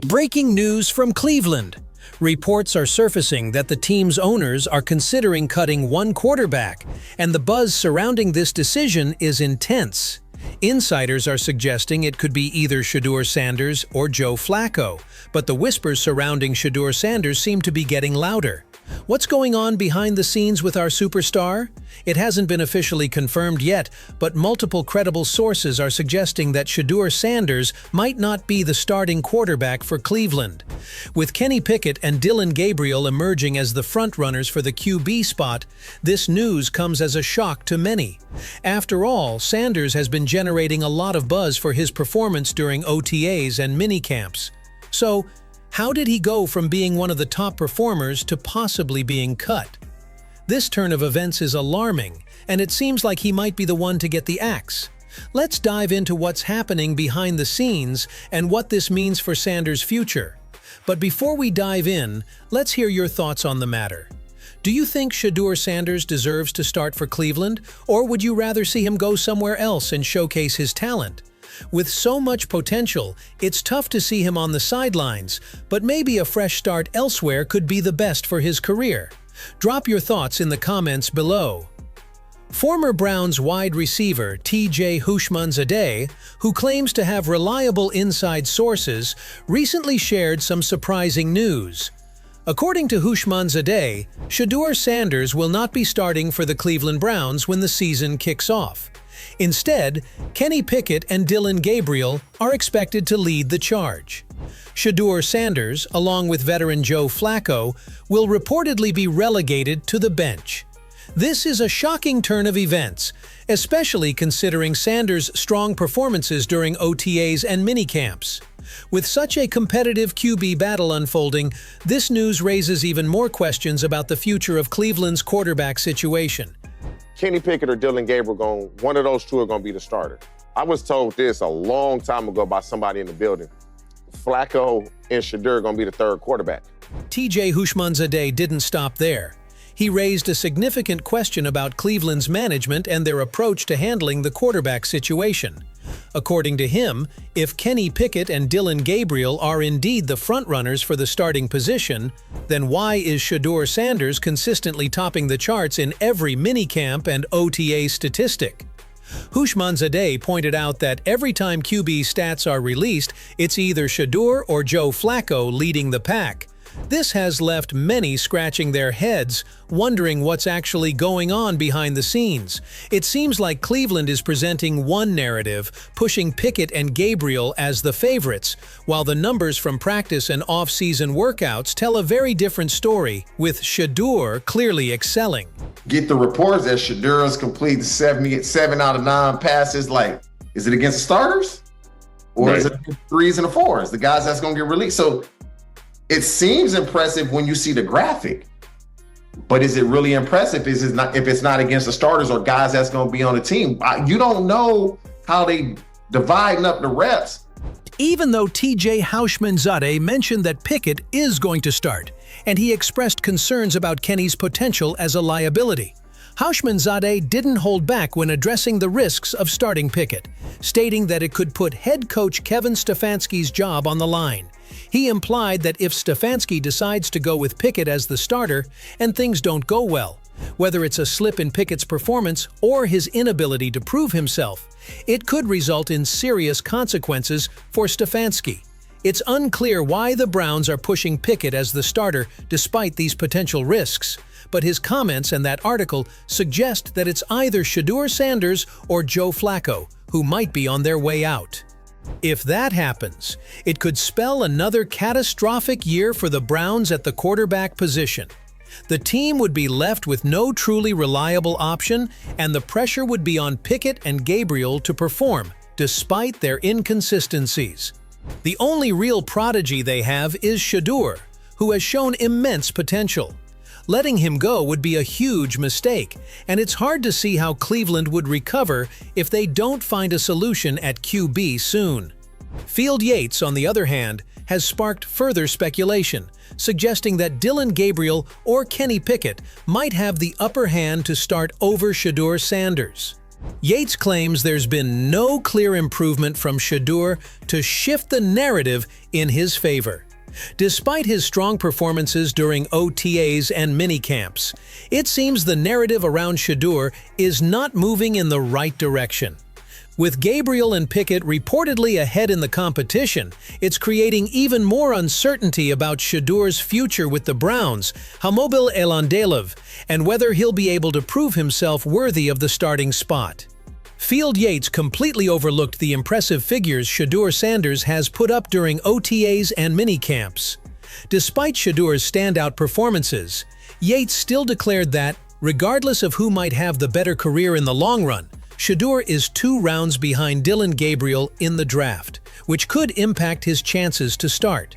Breaking news from Cleveland. Reports are surfacing that the team's owners are considering cutting one quarterback, and the buzz surrounding this decision is intense. Insiders are suggesting it could be either Shedeur Sanders or Joe Flacco, but the whispers surrounding Shedeur Sanders seem to be getting louder. What's going on behind the scenes with our superstar? It hasn't been officially confirmed yet, but multiple credible sources are suggesting that Shedeur Sanders might not be the starting quarterback for Cleveland. With Kenny Pickett and Dillon Gabriel emerging as the frontrunners for the QB spot, this news comes as a shock to many. After all, Sanders has been generating a lot of buzz for his performance during OTAs and minicamps. So, how did he go from being one of the top performers to possibly being cut? This turn of events is alarming, and it seems like he might be the one to get the axe. Let's dive into what's happening behind the scenes and what this means for Sanders' future. But before we dive in, let's hear your thoughts on the matter. Do you think Shedeur Sanders deserves to start for Cleveland, or would you rather see him go somewhere else and showcase his talent? With so much potential, it's tough to see him on the sidelines, but maybe a fresh start elsewhere could be the best for his career. Drop your thoughts in the comments below. Former Browns wide receiver Hushman Zade, who claims to have reliable inside sources, recently shared some surprising news. According to Hushman Zade, Shedeur Sanders will not be starting for the Cleveland Browns when the season kicks off. Instead, Kenny Pickett and Dillon Gabriel are expected to lead the charge. Shedeur Sanders, along with veteran Joe Flacco, will reportedly be relegated to the bench. This is a shocking turn of events, especially considering Sanders' strong performances during OTAs and minicamps. With such a competitive QB battle unfolding, this news raises even more questions about the future of Cleveland's quarterback situation. Kenny Pickett or Dillon Gabriel, one of those two are going to be the starter. I was told this a long time ago by somebody in the building. Flacco and Shedeur are going to be the third quarterback. Hushman Zade didn't stop there. He raised a significant question about Cleveland's management and their approach to handling the quarterback situation. According to him, if Kenny Pickett and Dillon Gabriel are indeed the frontrunners for the starting position, then why is Shedeur Sanders consistently topping the charts in every minicamp and OTA statistic? Hushman Zade pointed out that every time QB stats are released, it's either Shedeur or Joe Flacco leading the pack. This has left many scratching their heads, wondering what's actually going on behind the scenes. It seems like Cleveland is presenting one narrative, pushing Pickett and Gabriel as the favorites, while the numbers from practice and off-season workouts tell a very different story, with Shedeur clearly excelling. Get the reports that Shedeur's completed 7 out of 9 passes. Like, is it against the starters? Or is it the 3s and the 4s, the guys that's going to get released? So it seems impressive when you see the graphic, but is it really impressive if it's not against the starters or guys that's going to be on the team? You don't know how they dividing up the reps. Even though Hushman Zade mentioned that Pickett is going to start, and he expressed concerns about Kenny's potential as a liability, Hushman Zade didn't hold back when addressing the risks of starting Pickett, stating that it could put head coach Kevin Stefanski's job on the line. He implied that if Stefanski decides to go with Pickett as the starter and things don't go well, whether it's a slip in Pickett's performance or his inability to prove himself, it could result in serious consequences for Stefanski. It's unclear why the Browns are pushing Pickett as the starter despite these potential risks, but his comments and that article suggest that it's either Shedeur Sanders or Joe Flacco who might be on their way out. If that happens, it could spell another catastrophic year for the Browns at the quarterback position. The team would be left with no truly reliable option, and the pressure would be on Pickett and Gabriel to perform, despite their inconsistencies. The only real prodigy they have is Shedeur, who has shown immense potential. Letting him go would be a huge mistake, and it's hard to see how Cleveland would recover if they don't find a solution at QB soon. Yates, on the other hand, has sparked further speculation, suggesting that Dillon Gabriel or Kenny Pickett might have the upper hand to start over Shedeur Sanders. Yates claims there's been no clear improvement from Shedeur to shift the narrative in his favor. Despite his strong performances during OTAs and minicamps, it seems the narrative around Shedeur is not moving in the right direction. With Gabriel and Pickett reportedly ahead in the competition, it's creating even more uncertainty about Shedeur's future with the Browns, how mobile Elandelev, and whether he'll be able to prove himself worthy of the starting spot. Yates completely overlooked the impressive figures Shedeur Sanders has put up during OTAs and minicamps. Despite Shedeur's standout performances, Yates still declared that, regardless of who might have the better career in the long run, Shedeur is 2 rounds behind Dillon Gabriel in the draft, which could impact his chances to start.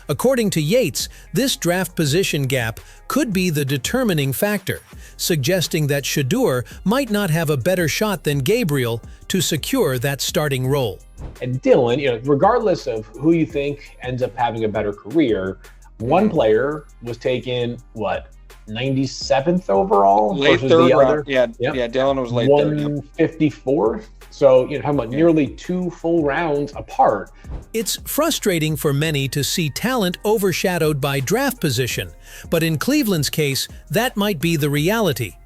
According to Yates, this draft position gap could be the determining factor, suggesting that Shedeur might not have a better shot than Gabriel to secure that starting role. And Dillon, regardless of who you think ends up having a better career, one player was taken, 97th overall? Late third round. Yeah, Dillon was late third. 154th. So, talking about nearly 2 full rounds apart. It's frustrating for many to see talent overshadowed by draft position, but in Cleveland's case, that might be the reality.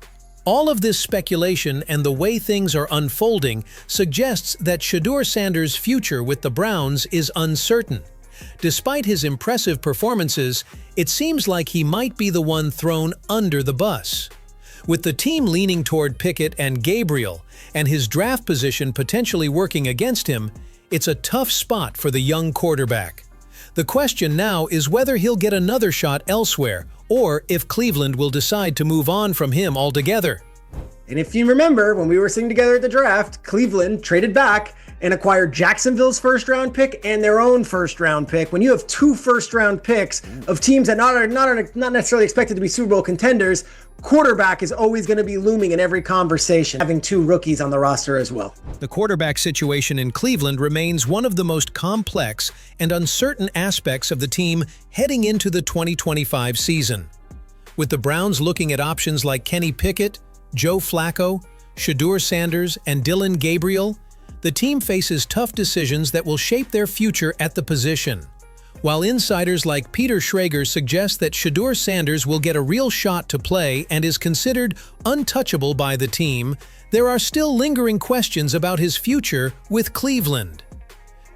All of this speculation and the way things are unfolding suggests that Shedeur Sanders' future with the Browns is uncertain. Despite his impressive performances, it seems like he might be the one thrown under the bus. With the team leaning toward Pickett and Gabriel, and his draft position potentially working against him, it's a tough spot for the young quarterback. The question now is whether he'll get another shot elsewhere, or if Cleveland will decide to move on from him altogether. And if you remember, when we were sitting together at the draft, Cleveland traded back and acquired Jacksonville's first-round pick and their own first-round pick. When you have 2 first-round picks of teams that are not necessarily expected to be Super Bowl contenders, quarterback is always going to be looming in every conversation, having 2 rookies on the roster as well. The quarterback situation in Cleveland remains one of the most complex and uncertain aspects of the team heading into the 2025 season. With the Browns looking at options like Kenny Pickett, Joe Flacco, Shedeur Sanders, and Dillon Gabriel, the team faces tough decisions that will shape their future at the position. While insiders like Peter Schrager suggest that Shedeur Sanders will get a real shot to play and is considered untouchable by the team, there are still lingering questions about his future with Cleveland.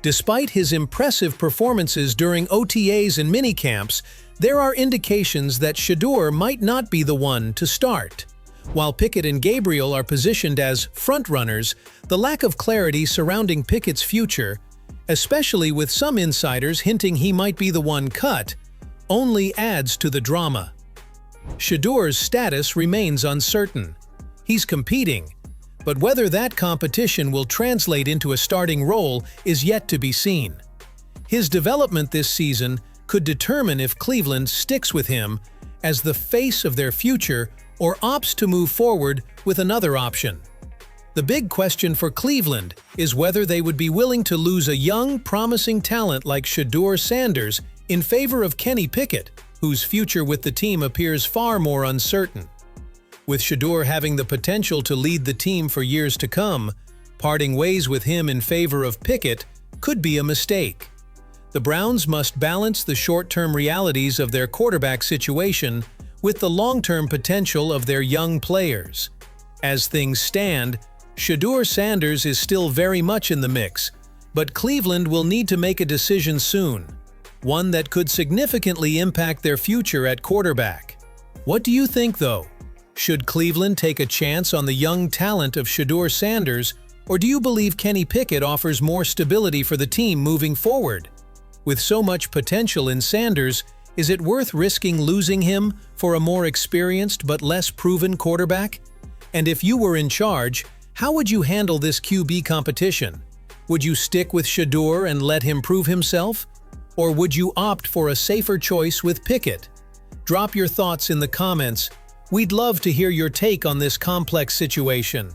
Despite his impressive performances during OTAs and minicamps, there are indications that Shedeur might not be the one to start. While Pickett and Gabriel are positioned as frontrunners, the lack of clarity surrounding Pickett's future, especially with some insiders hinting he might be the one cut, only adds to the drama. Shedeur's status remains uncertain. He's competing, but whether that competition will translate into a starting role is yet to be seen. His development this season could determine if Cleveland sticks with him as the face of their future or opts to move forward with another option. The big question for Cleveland is whether they would be willing to lose a young, promising talent like Shedeur Sanders in favor of Kenny Pickett, whose future with the team appears far more uncertain. With Shedeur having the potential to lead the team for years to come, parting ways with him in favor of Pickett could be a mistake. The Browns must balance the short-term realities of their quarterback situation with the long-term potential of their young players. As things stand, Shedeur Sanders is still very much in the mix, but Cleveland will need to make a decision soon, one that could significantly impact their future at quarterback. What do you think, though? Should Cleveland take a chance on the young talent of Shedeur Sanders, or do you believe Kenny Pickett offers more stability for the team moving forward? With so much potential in Sanders, is it worth risking losing him for a more experienced but less proven quarterback? And if you were in charge, how would you handle this QB competition? Would you stick with Shedeur and let him prove himself? Or would you opt for a safer choice with Pickett? Drop your thoughts in the comments. We'd love to hear your take on this complex situation.